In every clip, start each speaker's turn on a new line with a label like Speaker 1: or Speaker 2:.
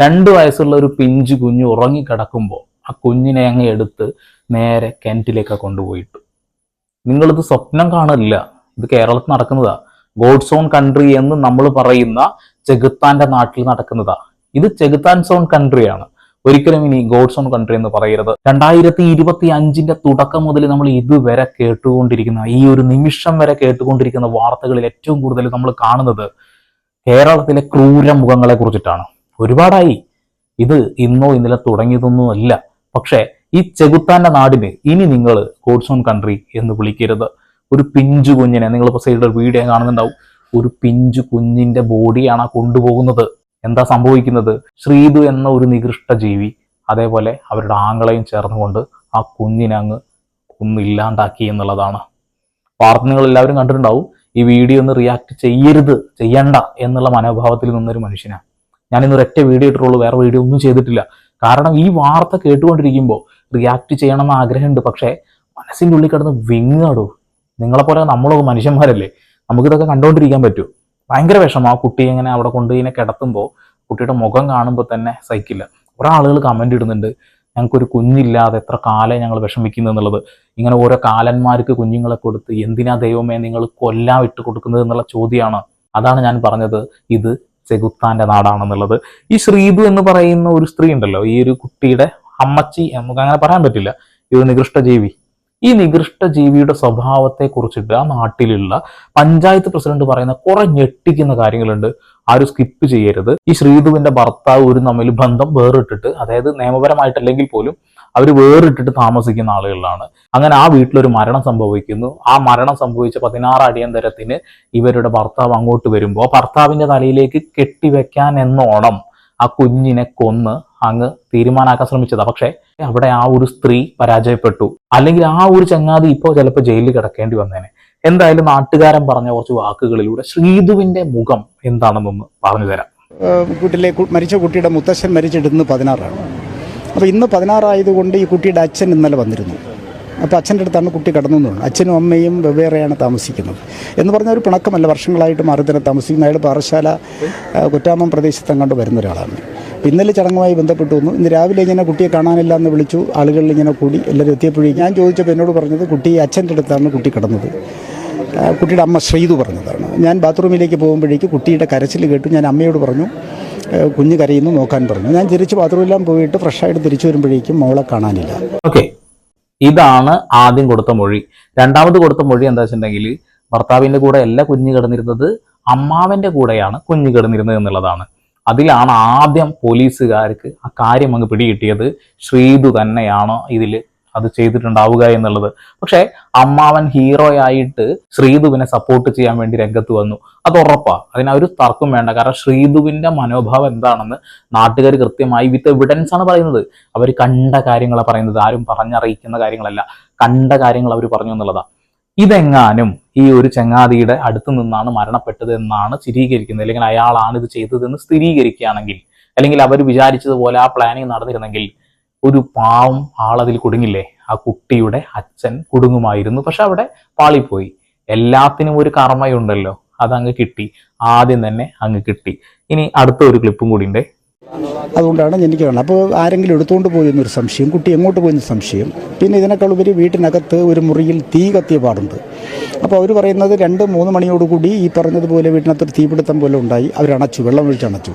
Speaker 1: 2 വയസ്സുള്ള ഒരു പിഞ്ചു കുഞ്ഞ് ഉറങ്ങിക്കിടക്കുമ്പോൾ ആ കുഞ്ഞിനെ അങ്ങ് എടുത്ത് നേരെ കിണറ്റിലേക്ക് കൊണ്ടുപോയിട്ടു. നിങ്ങളിത് സ്വപ്നം കാണില്ല, ഇത് കേരളത്തിൽ നടക്കുന്നതാ. ഗോഡ്സ് ഓൺ കൺട്രി എന്ന് നമ്മൾ പറയുന്ന ചെകുത്താന്റെ നാട്ടിൽ നടക്കുന്നതാ. ഇത് ചെകുത്താൻ സോൺ കൺട്രിയാണ്. ഒരിക്കലും ഇനി ഗോഡ്സ് ഓൺ കൺട്രി എന്ന് പറയരുത്. 2025 തുടക്കം മുതൽ നമ്മൾ ഇതുവരെ കേട്ടുകൊണ്ടിരിക്കുന്ന, ഈ ഒരു നിമിഷം വരെ കേട്ടുകൊണ്ടിരിക്കുന്ന വാർത്തകളിൽ ഏറ്റവും കൂടുതൽ നമ്മൾ കാണുന്നത് കേരളത്തിലെ ക്രൂരമുഖങ്ങളെ കുറിച്ചിട്ടാണ്. ഒരുപാടായി, ഇത് ഇന്നോ ഇന്നലെ തുടങ്ങിയതൊന്നുമല്ല. പക്ഷേ ഈ ചെകുത്താന്റെ നാടിന് ഇനി നിങ്ങൾ ഗോഡ്സ് ഓൺ കൺട്രി എന്ന് വിളിക്കരുത്. ഒരു പിഞ്ചു കുഞ്ഞിനെ, നിങ്ങളിപ്പോൾ സൈഡിൽ ഒരു വീഡിയോ കാണുന്നുണ്ടാവും, ഒരു പിഞ്ചു കുഞ്ഞിന്റെ ബോഡിയാണ് കൊണ്ടുപോകുന്നത്. എന്താ സംഭവിക്കുന്നത്? ശ്രീതു എന്ന ഒരു നികൃഷ്ട ജീവി, അതേപോലെ അവരുടെ ആങ്ങളെയും ചേർന്നുകൊണ്ട് ആ കുഞ്ഞിനെ അങ്ങ് കൊന്നില്ലാണ്ടാക്കി എന്നുള്ളതാണ്. വാർത്ത നിങ്ങൾ എല്ലാവരും കണ്ടിട്ടുണ്ടാവും. ഈ വീഡിയോ ഒന്ന് റിയാക്ട് ചെയ്യണ്ട എന്നുള്ള മനോഭാവത്തിൽ നിന്നൊരു മനുഷ്യനാണ് ഞാൻ. ഇന്നൊരൊറ്റ വീഡിയോ ഇട്ടിട്ടുള്ളൂ, വേറെ വീഡിയോ ഒന്നും ചെയ്തിട്ടില്ല. കാരണം ഈ വാർത്ത കേട്ടുകൊണ്ടിരിക്കുമ്പോൾ റിയാക്ട് ചെയ്യണമെന്ന് ആഗ്രഹമുണ്ട്, പക്ഷേ മനസ്സിൻ്റെ ഉള്ളിൽ കിടന്ന് വിങ്ങാടൂ. നിങ്ങളെപ്പോലെ നമ്മളൊക്കെ മനുഷ്യന്മാരല്ലേ, നമുക്കിതൊക്കെ കണ്ടുകൊണ്ടിരിക്കാൻ പറ്റൂ. ഭയങ്കര വിഷമം. ആ കുട്ടി ഇങ്ങനെ അവിടെ കൊണ്ടുപോയി കിടത്തുമ്പോൾ കുട്ടിയുടെ മുഖം കാണുമ്പോൾ തന്നെ സഹിക്കില്ല. കുറേ ആളുകൾ കമന്റ് ഇടുന്നുണ്ട്, ഞങ്ങൾക്കൊരു കുഞ്ഞില്ലാതെ എത്ര കാലം ഞങ്ങൾ വിഷമിക്കുന്നു എന്നുള്ളത്. ഇങ്ങനെ ഓരോ കാലന്മാർക്ക് കുഞ്ഞുങ്ങളെ കൊടുത്ത് എന്തിനാ ദൈവമേ നിങ്ങൾ കൊല്ലാൻ വിട്ട് കൊടുക്കുന്നത് എന്നുള്ള ചോദ്യമാണ്. അതാണ് ഞാൻ പറഞ്ഞത്, ഇത് ചെകുത്താന്റെ നാടാണെന്നുള്ളത്. ഈ ശ്രീതു എന്ന് പറയുന്ന ഒരു സ്ത്രീ ഉണ്ടല്ലോ, ഈ ഒരു കുട്ടിയുടെ അമ്മച്ചി, നമുക്ക് അങ്ങനെ പറയാൻ പറ്റില്ല, ഈ ഒരു നികൃഷ്ട ജീവി. ഈ നികൃഷ്ട ജീവിയുടെ സ്വഭാവത്തെ കുറിച്ചിട്ട് ആ നാട്ടിലുള്ള പഞ്ചായത്ത് പ്രസിഡന്റ് പറയുന്ന കുറെ ഞെട്ടിക്കുന്ന കാര്യങ്ങളുണ്ട്. ആരും സ്കിപ്പ് ചെയ്യരുത്. ഈ ശ്രീധുവിന്റെ ഭർത്താവ് ഒരു തമ്മിൽ ബന്ധം വേറിട്ടിട്ട്, അതായത് നിയമപരമായിട്ടല്ലെങ്കിൽ പോലും അവർ വേറിട്ടിട്ട് താമസിക്കുന്ന ആളുകളാണ്. അങ്ങനെ ആ വീട്ടിലൊരു മരണം സംഭവിക്കുന്നു. ആ മരണം സംഭവിച്ച 16 അടിയന്തരത്തിന് ഇവരുടെ ഭർത്താവ് അങ്ങോട്ട് വരുമ്പോൾ ഭർത്താവിന്റെ തലയിലേക്ക് കെട്ടിവെക്കാൻ എന്നോണം ആ കുഞ്ഞിനെ കൊന്ന് അങ്ങ് തീരുമാനാക്കാൻ ശ്രമിച്ചതാ. പക്ഷെ അവിടെ ആ ഒരു സ്ത്രീ പരാജയപ്പെട്ടു. അല്ലെങ്കിൽ ആ ഒരു ചങ്ങാതി ഇപ്പോൾ ചിലപ്പോൾ ജയിലിൽ കിടക്കേണ്ടി വന്നേനെ. എന്തായാലും നാട്ടുകാരൻ പറഞ്ഞ കുറച്ച് വാക്കുകളിലൂടെ ശ്രീധുവിന്റെ മുഖം എന്താണെന്നൊന്ന് പറഞ്ഞു തരാം.
Speaker 2: മരിച്ച കുട്ടിയുടെ മുത്തശ്ശൻ മരിച്ചിടുന്ന് 16ആണ്. അപ്പോൾ ഇന്ന് 16 ആയതുകൊണ്ട് ഈ കുട്ടിയുടെ അച്ഛൻ ഇന്നലെ വന്നിരുന്നു. അപ്പോൾ അച്ഛൻ്റെ അടുത്താണ് കുട്ടി കടന്നു. അച്ഛനും അമ്മയും വെവ്വേറെയാണ് താമസിക്കുന്നത്. എന്ന് പറഞ്ഞാൽ ഒരു പിണക്കമല്ല, വർഷങ്ങളായിട്ട് മാറി തന്നെ താമസിക്കുന്ന. അയാൾ പാറശാല കുറ്റാമം പ്രദേശത്തെങ്ങാണ്ട് വരുന്ന ഒരാളാണ്. ഇന്നലെ ചടങ്ങുമായി ബന്ധപ്പെട്ടു വന്നു. ഇന്ന് രാവിലെ ഇങ്ങനെ കുട്ടിയെ കാണാനില്ല എന്ന് വിളിച്ചു. ആളുകളിൽ ഇങ്ങനെ കൂടി എല്ലാവരും എത്തിയപ്പോഴേക്കും ഞാൻ ചോദിച്ചപ്പോൾ എന്നോട് പറഞ്ഞത് കുട്ടി അച്ഛൻ്റെ അടുത്താണ് കുട്ടി കിടന്നത്. കുട്ടിയുടെ അമ്മ ശ്രീതു പറഞ്ഞതാണ്. ഞാൻ ബാത്റൂമിലേക്ക് പോകുമ്പോഴേക്ക് കുട്ടിയുടെ കരച്ചിൽ കേട്ടു. ഞാൻ അമ്മയോട് പറഞ്ഞു കുഞ്ഞ് കരയുന്നു, നോക്കാൻ പറഞ്ഞു. ഞാൻ തിരിച്ച് ബാത്റൂമിലെല്ലാം പോയിട്ട് ഫ്രഷായിട്ട് തിരിച്ചു വരുമ്പോഴേക്കും മോളെ കാണാനില്ല.
Speaker 1: ഓക്കെ, ഇതാണ് ആദ്യം കൊടുത്ത മൊഴി. രണ്ടാമത് കൊടുത്ത മൊഴി എന്താ വെച്ചിട്ടുണ്ടെങ്കിൽ ഭർത്താവിന്റെ കൂടെ അല്ല കുഞ്ഞ് കിടന്നിരുന്നത്, അമ്മാവന്റെ കൂടെയാണ് കുഞ്ഞ് കിടന്നിരുന്നത് എന്നുള്ളതാണ്. അതിലാണ് ആദ്യം പോലീസുകാർക്ക് ആ കാര്യം അങ്ങ് പിടികിട്ടിയത്. ശ്രീതു തന്നെയാണോ ഇതിൽ അത് ചെയ്തിട്ടുണ്ടാവുക എന്നുള്ളത്. പക്ഷെ അമ്മാവൻ ഹീറോയായിട്ട് ശ്രീധുവിനെ സപ്പോർട്ട് ചെയ്യാൻ വേണ്ടി രംഗത്ത് വന്നു. അത് ഉറപ്പാ, അതിനൊരു തർക്കം വേണ്ട. കാരണം ശ്രീധുവിന്റെ മനോഭാവം എന്താണെന്ന് നാട്ടുകാർ കൃത്യമായി വിത്ത് എവിഡൻസ് ആണ് പറയുന്നത്. അവർ കണ്ട കാര്യങ്ങളാണ് പറയുന്നത്, ആരും പറഞ്ഞറിയിക്കുന്ന കാര്യങ്ങളല്ല, കണ്ട കാര്യങ്ങൾ അവർ പറഞ്ഞു എന്നുള്ളതാ. ഇതെങ്ങാനും ഈ ഒരു ചങ്ങാതിയുടെ അടുത്ത് നിന്നാണ് മരണപ്പെട്ടത് എന്നാണ് സ്ഥിരീകരിക്കുന്നത്, അല്ലെങ്കിൽ അയാളാണ് ഇത് ചെയ്തതെന്ന് സ്ഥിരീകരിക്കുകയാണെങ്കിൽ, അല്ലെങ്കിൽ അവർ വിചാരിച്ചതുപോലെ ആ പ്ലാനിങ് നടന്നിരുന്നെങ്കിൽ ഒരു പാവം ആളതിൽ കുടുങ്ങില്ലേ, ആ കുട്ടിയുടെ അച്ഛൻ കുടുങ്ങുമായിരുന്നു. പക്ഷെ അവിടെ പാളിപ്പോയി. എല്ലാത്തിനും ഒരു കർമ്മയുണ്ടല്ലോ, അതങ്ങ് കിട്ടി, ആദ്യം തന്നെ അങ്ങ് കിട്ടി. ഇനി അടുത്ത ഒരു ക്ലിപ്പും കൂടി ഉണ്ട്.
Speaker 2: അതുകൊണ്ടാണ് എനിക്ക് വേണം. അപ്പോൾ ആരെങ്കിലും എടുത്തുകൊണ്ട് പോയെന്നൊരു സംശയം, കുട്ടി എങ്ങോട്ട് പോയെന്ന് സംശയം. പിന്നെ ഇതിനേക്കാൾ ഉപരി വീട്ടിനകത്ത് ഒരു മുറിയിൽ തീ കത്തിയ പാടുണ്ട്. അപ്പോൾ അവർ പറയുന്നത് 2-3 മണിയോടുകൂടി ഈ പറഞ്ഞതുപോലെ വീട്ടിനകത്തൊരു തീപിടുത്തം പോലെ ഉണ്ടായി. അവരണച്ചു, വെള്ളം ഒഴിച്ചണച്ചു.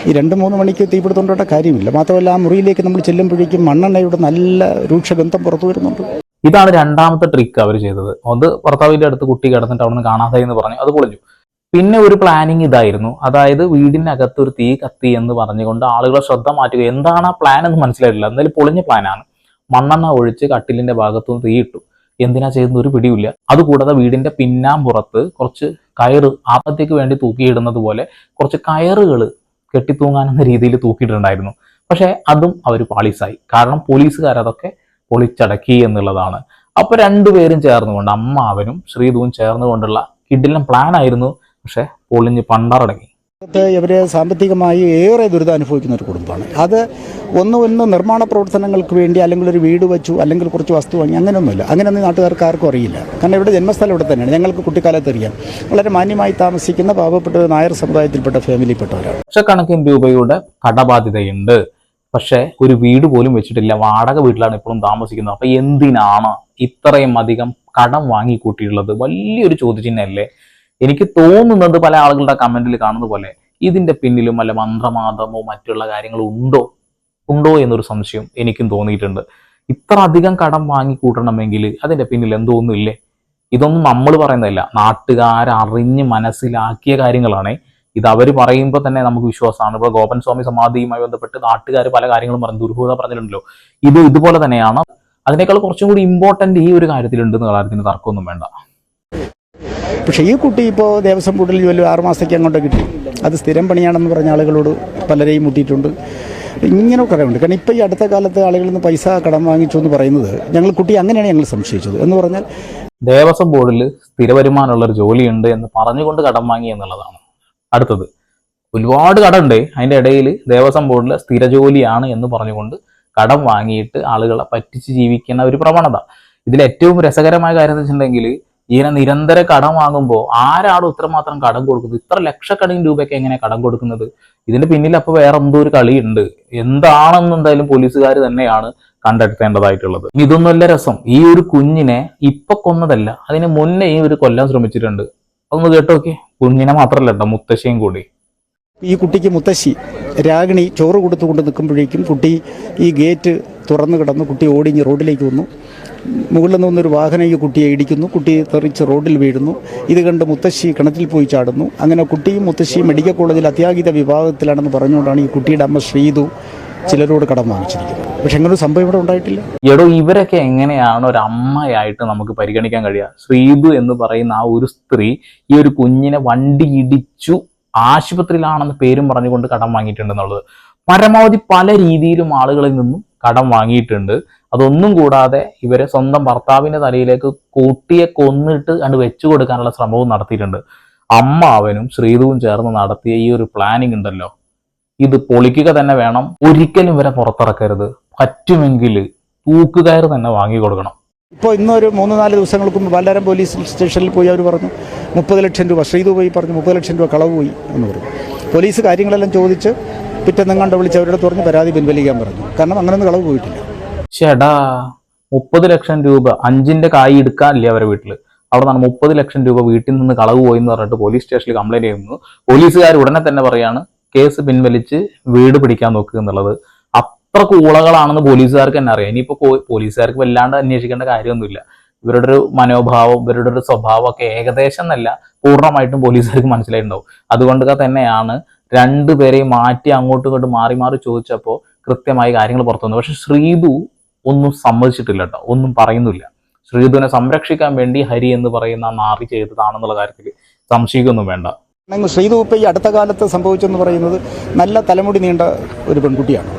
Speaker 2: ഈ 2-3 മണിക്ക് തീപിടുത്തം ഉണ്ടായിട്ട് കാര്യമില്ല. മാത്രമല്ല ആ മുറിയിലേക്ക് നമ്മൾ ചെല്ലുമ്പോഴേക്കും മണ്ണെണ്ണയുടെ നല്ല രൂക്ഷഗന്ധം പുറത്തു വരുന്നുണ്ട്.
Speaker 1: ഇതാണ് രണ്ടാമത്തെ ട്രിക്ക് അവർ ചെയ്തത്. അത് ഭർത്താവിന്റെ അടുത്ത് കുട്ടി കിടന്നിട്ട് അവിടെ നിന്ന് കാണാതായി എന്ന് പറഞ്ഞു, അത് പൊളിഞ്ഞു. പിന്നെ ഒരു പ്ലാനിങ് ഇതായിരുന്നു, അതായത് വീടിനകത്ത് ഒരു തീ കത്തി എന്ന് പറഞ്ഞുകൊണ്ട് ആളുകളെ ശ്രദ്ധ മാറ്റുക. എന്താണ് ആ പ്ലാൻ എന്ന് മനസ്സിലായിട്ടില്ല. എന്തായാലും പൊളിഞ്ഞ പ്ലാനാണ്. മണ്ണെണ്ണ ഒഴിച്ച് കട്ടിലിന്റെ ഭാഗത്തുനിന്ന് തീയിട്ടു. എന്തിനാ ചെയ്യുന്ന ഒരു പിടിയില്ല. അതുകൂടാതെ വീടിന്റെ പിന്നാമ്പുറത്ത് കുറച്ച് കയറ് ആപത്തേക്ക് വേണ്ടി തൂക്കിയിടുന്നത് പോലെ കുറച്ച് കയറുകൾ കെട്ടിത്തൂങ്ങാനെന്ന രീതിയിൽ തൂക്കിയിട്ടുണ്ടായിരുന്നു. പക്ഷെ അതും അവർ പാളീസായി. കാരണം പോലീസുകാരതൊക്കെ പൊളിച്ചടക്കി എന്നുള്ളതാണ്. അപ്പൊ രണ്ടുപേരും ചേർന്നുകൊണ്ട്, അമ്മാവനും ശ്രീധുവും ചേർന്നുകൊണ്ടുള്ള കിടിലൻ പ്ലാൻ ആയിരുന്നു. പക്ഷെ പൊളിഞ്ഞ് പണ്ടാറടങ്ങി.
Speaker 2: ഇവർ സാമ്പത്തികമായി ഏറെ ദുരിതം അനുഭവിക്കുന്ന ഒരു കുടുംബമാണ്. അത് ഒന്ന് നിർമ്മാണ പ്രവർത്തനങ്ങൾക്ക് വേണ്ടി അല്ലെങ്കിൽ ഒരു വീട് വെച്ചു അല്ലെങ്കിൽ കുറച്ച് വസ്തു വാങ്ങി അങ്ങനെയൊന്നുമില്ല. അങ്ങനെയൊന്നും നാട്ടുകാർക്ക് ആർക്കും അറിയില്ല. കാരണം ഇവിടെ ജന്മസ്ഥലം ഇവിടെ തന്നെയാണ്. ഞങ്ങൾക്ക് കുട്ടിക്കാലത്ത് അറിയാം. വളരെ മാന്യമായി താമസിക്കുന്ന പാവപ്പെട്ട നായർ സമുദായത്തിൽപ്പെട്ട ഫാമിലിയിൽപ്പെട്ടവരാണ്.
Speaker 1: ലക്ഷക്കണക്കിന് രൂപയുടെ കടബാധ്യതയുണ്ട്. പക്ഷെ ഒരു വീട് പോലും വെച്ചിട്ടില്ല. വാടക വീട്ടിലാണ് ഇപ്പോഴും താമസിക്കുന്നത്. അപ്പൊ എന്തിനാണ് ഇത്രയും അധികം കടം വാങ്ങിക്കൂട്ടിയുള്ളത്? വലിയൊരു ചോദ്യചിഹ്നമല്ലേ? എനിക്ക് തോന്നുന്നത് പല ആളുകളുടെ കമന്റിൽ കാണുന്ന പോലെ ഇതിന്റെ പിന്നിലും വല്ല മന്ത്രവാദമോ മറ്റുള്ള കാര്യങ്ങളോ ഉണ്ടോ എന്നൊരു സംശയം എനിക്കും തോന്നിയിട്ടുണ്ട്. ഇത്ര അധികം കടം വാങ്ങിക്കൂട്ടണമെങ്കിൽ അതിന്റെ പിന്നിൽ എന്തോന്നും ഇല്ലേ? ഇതൊന്നും നമ്മൾ പറയുന്നതല്ല, നാട്ടുകാരറിഞ്ഞ് മനസ്സിലാക്കിയ കാര്യങ്ങളാണ്. ഇത് അവർ പറയുമ്പോൾ തന്നെ നമുക്ക് വിശ്വാസമാണ്. ഇപ്പോൾ ഗോപൻ സ്വാമി സമാധിയുമായി ബന്ധപ്പെട്ട് നാട്ടുകാർ പല കാര്യങ്ങളും പറഞ്ഞു, ദുർഹൂത പറഞ്ഞിട്ടുണ്ടല്ലോ. ഇതുപോലെ തന്നെയാണ്. അതിനേക്കാൾ കുറച്ചും കൂടി ഇമ്പോർട്ടന്റ് ഈ ഒരു കാര്യത്തിലുണ്ടെന്ന് കാര്യത്തിന് തർക്കമൊന്നും വേണ്ട.
Speaker 2: പക്ഷേ ഈ കുട്ടി ഇപ്പോൾ ദേവസ്വം ബോർഡിൽ ജോലി 6 മാസത്തേക്ക് അങ്ങോട്ട് കിട്ടി. അത് സ്ഥിരം പണിയാണെന്ന് പറഞ്ഞ ആളുകളോട് പലരെയും മുട്ടിയിട്ടുണ്ട്. ഇങ്ങനെ കുറവുണ്ട്. കാരണം ഇപ്പോൾ ഈ അടുത്ത കാലത്ത് ആളുകളിൽ നിന്ന് പൈസ കടം വാങ്ങിച്ചു എന്ന് പറയുന്നത് കുട്ടി അങ്ങനെയാണ് ഞങ്ങൾ സംശയിച്ചത്. എന്ന് പറഞ്ഞാൽ
Speaker 1: ദേവസ്വം ബോർഡിൽ സ്ഥിര വരുമാനമുള്ളൊരു ജോലിയുണ്ട് എന്ന് പറഞ്ഞുകൊണ്ട് കടം വാങ്ങി എന്നുള്ളതാണ്. അടുത്തത് ഒരുപാട് കടമുണ്ട്. അതിൻ്റെ ഇടയിൽ ദേവസ്വം ബോർഡിൽ സ്ഥിര ജോലിയാണ് എന്ന് പറഞ്ഞുകൊണ്ട് കടം വാങ്ങിയിട്ട് ആളുകളെ പറ്റിച്ച് ജീവിക്കുന്ന ഒരു പ്രവണത. ഇതിൽ ഏറ്റവും രസകരമായ കാര്യം എന്ന് വെച്ചിട്ടുണ്ടെങ്കിൽ ഇങ്ങനെ നിരന്തര കടം വാങ്ങുമ്പോൾ ആരാണ് ഇത്രമാത്രം കടം കൊടുക്കുന്നത്? ഇത്ര ലക്ഷക്കണക്കിന് രൂപയ്ക്ക് എങ്ങനെ കടം കൊടുക്കുന്നത്? ഇതിന്റെ പിന്നിൽ അപ്പോൾ വേറെ എന്തോ ഒരു കളിയുണ്ട്. എന്താണെന്ന് എന്തായാലും പോലീസുകാർ തന്നെയാണ് കണ്ടെത്തേണ്ടതായിട്ടുള്ളത്. ഇതൊന്നുമല്ല രസം. ഈ ഒരു കുഞ്ഞിനെ ഇപ്പൊ കൊന്നതല്ല, അതിന് മുന്നേ ഈ ഒരു കൊല്ലാൻ ശ്രമിച്ചിട്ടുണ്ട്. അതൊന്ന് കേട്ടോക്കെ. കുഞ്ഞിനെ മാത്രമല്ല കേട്ടോ, മുത്തശ്ശിയും കൂടി.
Speaker 2: ഈ കുട്ടിക്ക് മുത്തശ്ശി രാഗിണി ചോറ് കൊടുത്തുകൊണ്ട് നിൽക്കുമ്പോഴേക്കും കുട്ടി ഈ ഗേറ്റ് തുറന്നു കിടന്നു. കുട്ടി ഓടിഞ്ഞ് റോഡിലേക്ക് വന്നു. മുകളിൽ നിന്നൊരു വാഹനം ഈ കുട്ടിയെ ഇടിക്കുന്നു. കുട്ടി തെറിച്ച് റോഡിൽ വീഴുന്നു. ഇത് കണ്ട് മുത്തശ്ശി കിണറ്റിൽ പോയി ചാടുന്നു. അങ്ങനെ കുട്ടിയും മുത്തശ്ശിയും മെഡിക്കൽ കോളേജിൽ അത്യാഹിത വിഭാഗത്തിലാണെന്ന് പറഞ്ഞുകൊണ്ടാണ് ഈ കുട്ടിയുടെ അമ്മ ശ്രീതു ചിലരോട് കടം വാങ്ങിച്ചിരിക്കുന്നത്. പക്ഷെ അങ്ങനെ ഒരു സംഭവം ഇവിടെ ഉണ്ടായിട്ടില്ല.
Speaker 1: എടോ, ഇവരൊക്കെ എങ്ങനെയാണ് ഒരു അമ്മയായിട്ട് നമുക്ക് പരിഗണിക്കാൻ കഴിയുക? ശ്രീതു എന്ന് പറയുന്ന ആ ഒരു സ്ത്രീ ഈ ഒരു കുഞ്ഞിനെ വണ്ടി ഇടിച്ചു ആശുപത്രിയിലാണെന്ന് പേരും പറഞ്ഞുകൊണ്ട് കടം വാങ്ങിയിട്ടുണ്ടെന്നുള്ളത്. പരമാവധി പല രീതിയിലും ആളുകളിൽ നിന്നും കടം വാങ്ങിയിട്ടുണ്ട്. അതൊന്നും കൂടാതെ ഇവരെ സ്വന്തം ഭർത്താവിന്റെ തലയിലേക്ക് കുട്ടിയെ കൊന്നിട്ട് കണ്ട് വെച്ചു കൊടുക്കാനുള്ള ശ്രമവും നടത്തിയിട്ടുണ്ട്. അമ്മാവനും ശ്രീതുവും ചേർന്ന് നടത്തിയ ഈ ഒരു പ്ലാനിങ് ഉണ്ടല്ലോ, ഇത് പൊളിക്കുക തന്നെ വേണം. ഒരിക്കലും ഇവരെ പുറത്തിറക്കരുത്. പറ്റുമെങ്കിൽ തൂക്കുകയർ തന്നെ വാങ്ങി കൊടുക്കണം.
Speaker 2: ഇപ്പോൾ ഇന്നൊരു 3-4 ദിവസങ്ങൾക്ക് മുമ്പ് പലതരം പോലീസ് സ്റ്റേഷനിൽ പോയി അവർ പറഞ്ഞു 30 ലക്ഷം രൂപ ശ്രീതു പോയി പറഞ്ഞു 30 ലക്ഷം രൂപ കളവ് പോയി എന്ന് പറഞ്ഞു. പോലീസ് കാര്യങ്ങളെല്ലാം ചോദിച്ച് പിറ്റെന്നെങ്ങാണ്ട് വിളിച്ച് അവരുടെ തുറന്ന് പരാതി പിൻവലിക്കാൻ പറഞ്ഞു. കാരണം അങ്ങനെയൊന്നും കളവ് പോയിട്ടില്ല.
Speaker 1: ചേടാ, 30 ലക്ഷം രൂപ 5ന്റെ കായ് എടുക്കാനില്ല അവരെ വീട്ടിൽ. അവിടെ നിന്നാണ് 30 ലക്ഷം രൂപ വീട്ടിൽ നിന്ന് കളവ് പോയി എന്ന് പറഞ്ഞിട്ട് പോലീസ് സ്റ്റേഷനിൽ കംപ്ലൈന്റ് ചെയ്യുന്നു. പോലീസുകാർ ഉടനെ തന്നെ പറയാണ് കേസ് പിൻവലിച്ച് വീട് പിടിക്കാൻ നോക്കുക എന്നുള്ളത്. അത്ര കൂളകളാണെന്ന് പോലീസുകാർക്ക് തന്നെ അറിയാം. ഇനിയിപ്പോ പോലീസുകാർക്ക് വല്ലാണ്ട് അന്വേഷിക്കേണ്ട കാര്യമൊന്നുമില്ല. ഇവരുടെ ഒരു മനോഭാവം, ഇവരുടെ ഒരു സ്വഭാവം ഒക്കെ ഏകദേശം എന്നല്ല പൂർണ്ണമായിട്ടും പോലീസുകാർക്ക് മനസ്സിലായിട്ടുണ്ടാവും. അതുകൊണ്ട് തന്നെയാണ് രണ്ടുപേരെയും മാറ്റി അങ്ങോട്ടും ഇങ്ങോട്ടും മാറി മാറി ചോദിച്ചപ്പോൾ കൃത്യമായി കാര്യങ്ങൾ പുറത്തു വന്നു. പക്ഷെ ശ്രീതു ഒന്നും സമ്മതിച്ചിട്ടില്ല കേട്ടോ, ഒന്നും പറയുന്നില്ല. ശ്രീതുവിനെ സംരക്ഷിക്കാൻ വേണ്ടി ഹരി എന്ന് പറയുന്ന നാറി ചെയ്തതാണെന്നുള്ള കാര്യത്തിൽ സംശയിക്കൊന്നും വേണ്ട.
Speaker 2: ശ്രീതു ഇപ്പോൾ ഈ അടുത്ത കാലത്ത് സംഭവിച്ചെന്ന് പറയുന്നത് നല്ല തലമുടി നീണ്ട ഒരു പെൺകുട്ടിയാണ്.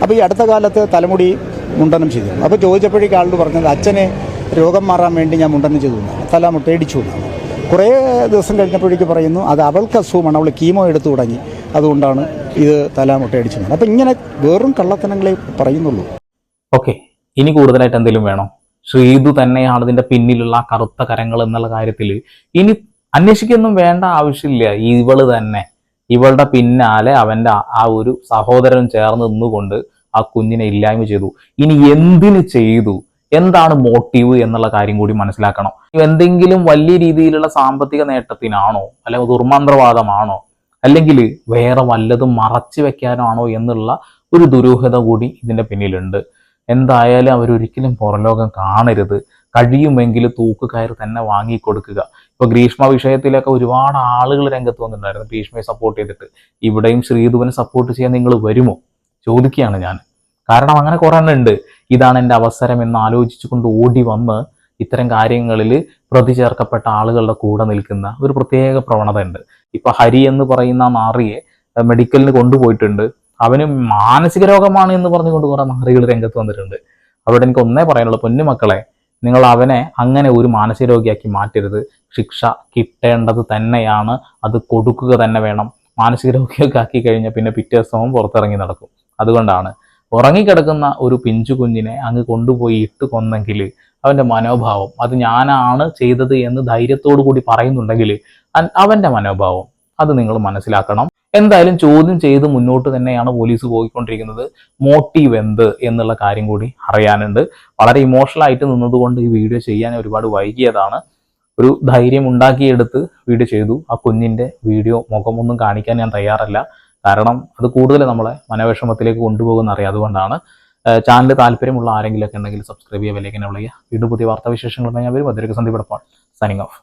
Speaker 2: അപ്പോൾ ഈ അടുത്ത കാലത്ത് തലമുടി മുണ്ടനം ചെയ്തു. അപ്പോൾ ചോദിച്ചപ്പോഴേക്കും ആളോട് പറഞ്ഞത് അച്ഛനെ രോഗം മാറാൻ വേണ്ടി ഞാൻ മുണ്ടനം ചെയ്തു എന്നാണ്, തല മുട്ടയടിച്ചു എന്നാണ്. കുറേ ദിവസം കഴിഞ്ഞപ്പോഴേക്ക് പറയുന്നു അത് അവൾക്ക് അസുഖമാണ്, അവൾ കീമോ എടുത്തു തുടങ്ങി, അതുകൊണ്ടാണ് ഇത് തല മുട്ടയടിച്ചത്. അപ്പം ഇങ്ങനെ വെറും കള്ളത്തനങ്ങളെ പറയുന്നുള്ളൂ.
Speaker 1: ഓക്കെ, ഇനി കൂടുതലായിട്ട് എന്തെങ്കിലും വേണോ? ശ്രീതു തന്നെയാണ് ഇതിന്റെ പിന്നിലുള്ള കറുത്ത കരങ്ങൾ എന്നുള്ള കാര്യത്തിൽ ഇനി അന്വേഷിക്കൊന്നും വേണ്ട ആവശ്യമില്ല. ഇവള് തന്നെ, ഇവളുടെ പിന്നാലെ അവന്റെ ആ ഒരു സഹോദരൻ ചേർന്ന് നിന്നുകൊണ്ട് ആ കുഞ്ഞിനെ ഇല്ലായ്മ ചെയ്തു. ഇനി എന്തിനു ചെയ്തു, എന്താണ് മോട്ടീവ് എന്നുള്ള കാര്യം കൂടി മനസ്സിലാക്കണം. എന്തെങ്കിലും വലിയ രീതിയിലുള്ള സാമ്പത്തിക നേട്ടത്തിനാണോ, അല്ലെങ്കിൽ ദുർമന്ത്രവാദമാണോ, അല്ലെങ്കിൽ വേറെ വല്ലതും മറച്ചു വെക്കാനാണോ എന്നുള്ള ഒരു ദുരൂഹത കൂടി ഇതിന്റെ പിന്നിലുണ്ട്. എന്തായാലും അവരൊരിക്കലും പുറലോകം കാണരുത്. കഴിയുമെങ്കിൽ തൂക്കുകയർ തന്നെ വാങ്ങിക്കൊടുക്കുക. ഇപ്പൊ ഗ്രീഷ്മ വിഷയത്തിലൊക്കെ ഒരുപാട് ആളുകൾ രംഗത്ത് വന്നിട്ടുണ്ടായിരുന്നു ഗ്രീഷ്മയെ സപ്പോർട്ട് ചെയ്തിട്ട്. ഇവിടെയും ശ്രീധുവിനെ സപ്പോർട്ട് ചെയ്യാൻ നിങ്ങൾ വരുമോ ചോദിക്കുകയാണ് ഞാൻ. കാരണം അങ്ങനെ കുറെ എണ്ണം ഉണ്ട്. ഇതാണ് എൻ്റെ അവസരം എന്ന് ആലോചിച്ചുകൊണ്ട് ഓടി വന്ന് ഇത്തരം കാര്യങ്ങളിൽ പ്രതി ചേർക്കപ്പെട്ട ആളുകളുടെ കൂടെ നിൽക്കുന്ന ഒരു പ്രത്യേക പ്രവണത ഉണ്ട്. ഇപ്പൊ ഹരി എന്ന് പറയുന്ന നാറിയെ മെഡിക്കലിന് കൊണ്ടുപോയിട്ടുണ്ട്. അവന് മാനസിക രോഗമാണ് എന്ന് പറഞ്ഞുകൊണ്ട് കുറെ നാറികൾ രംഗത്ത് വന്നിട്ടുണ്ട്. അവിടെ എനിക്ക് ഒന്നേ പറയാനുള്ളൂ, പൊന്നുമക്കളെ, നിങ്ങൾ അവനെ അങ്ങനെ ഒരു മാനസിക രോഗിയാക്കി മാറ്റരുത്. ശിക്ഷ കിട്ടേണ്ടത് തന്നെയാണ്, അത് കൊടുക്കുക തന്നെ വേണം. മാനസിക രോഗിയൊക്കെ ആക്കി കഴിഞ്ഞാൽ പിന്നെ പിറ്റേ ദിവസവും പുറത്തിറങ്ങി നടക്കും. അതുകൊണ്ടാണ് ഉറങ്ങിക്കിടക്കുന്ന ഒരു പിഞ്ചു കുഞ്ഞിനെ അങ്ങ് കൊണ്ടുപോയി ഇട്ട് കൊന്നെങ്കിൽ അവൻ്റെ മനോഭാവം, അത് ഞാനാണ് ചെയ്തത് എന്ന് ധൈര്യത്തോടു കൂടി പറയുന്നുണ്ടെങ്കിൽ അവൻ്റെ മനോഭാവം അത് നിങ്ങൾ മനസ്സിലാക്കണം. എന്തായാലും ചോദ്യം ചെയ്ത് മുന്നോട്ട് തന്നെയാണ് പോലീസ് പോയിക്കൊണ്ടിരിക്കുന്നത്. മോട്ടീവ് എന്ത് എന്നുള്ള കാര്യം കൂടി അറിയാനുണ്ട്. വളരെ ഇമോഷണൽ ആയിട്ട് നിന്നതുകൊണ്ട് ഈ വീഡിയോ ചെയ്യാൻ ഒരുപാട് വൈകിയതാണ്. ഒരു ധൈര്യം ഉണ്ടാക്കിയെടുത്ത് വീഡിയോ ചെയ്തു. ആ കുഞ്ഞിൻ്റെ വീഡിയോ മുഖമൊന്നും കാണിക്കാൻ ഞാൻ തയ്യാറല്ല. കാരണം അത് കൂടുതൽ നമ്മളെ മനോവിഷമത്തിലേക്ക് കൊണ്ടുപോകുന്ന അറിയാം. അതുകൊണ്ടാണ് ചാനൽ താല്പര്യമുള്ള ആരെങ്കിലുമൊക്കെ ഉണ്ടെങ്കിൽ സബ്സ്ക്രൈബ് ചെയ്യുക, വിലയ്ക്ക് ചെയ്യുക. വീണ്ടും പുതിയ വാർത്താവിശേഷങ്ങളുമായി ഞാൻ വരും. അതിലേക്ക് സന്ദീപ് എടപ്പാൾ സൈനിങ് ഓഫ്.